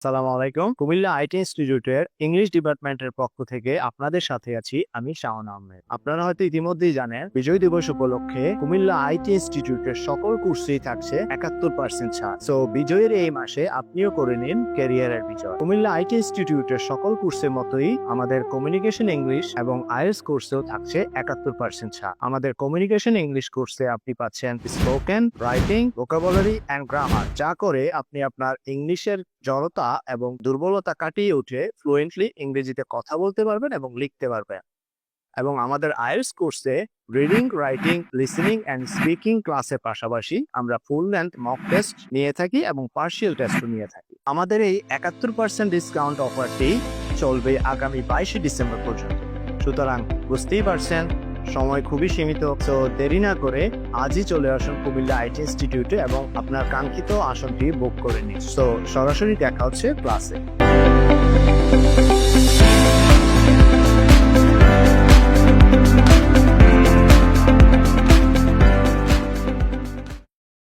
সালাম আলাইকুম। কুমিল্লা আইটি ইনস্টিটিউটের ইংলিশ ডিপার্টমেন্টের পক্ষ থেকে আপনাদের সাথে আছি আমি শাওন আহমেদ। আপনারা হয়তো ইতিমধ্যেই জানেন, বিজয় দিবস উপলক্ষে কুমিল্লা আইটি ইনস্টিটিউটের সকল কোর্সেই থাকছে 71% ছাড়। সো বিজয়ের এই মাসে আপনিও করে নিন ক্যারিয়ারের বিজয়। কুমিল্লা আইটি ইনস্টিটিউটের সকল কোর্সের মতোই আমাদের কমিউনিকেশন ইংলিশ এবং আইএলটিএস কোর্সেও থাকছে 71% ছাড়। আমাদের কমিউনিকেশন ইংলিশ কোর্সে আপনি পাচ্ছেন spoken, writing, vocabulary and grammar, যা করে আপনি আপনার ইংলিশের জড়তা এবং দুর্বলতা কাটিয়ে উঠে ফ্লুয়েন্টলি ইংরেজিতে কথা বলতে পারবেন এবং লিখতে পারবেন। এবং আমাদের আইএলটিএস কোর্সে reading, writing, listening and speaking ক্লাসের পাশাপাশি আমরা ফুল লেন্থ মক টেস্ট নিয়ে থাকি এবং পার্শিয়াল টেস্টও নিয়ে থাকি। আমাদের এই 71% ডিসকাউন্ট অফারটি চলবে আগামী 22শে ডিসেম্বর পর্যন্ত। সুতরাং বুঝতেই পারছেন, সময় খুবই সীমিত। তো দেরি না করে আজই চলে আসুন কুমিল্লা আইটি ইনস্টিটিউটে এবং আপনার কাঙ্ক্ষিত আসনটি বুক করে নিন। তো সরাসরি দেখা হচ্ছে ক্লাসে।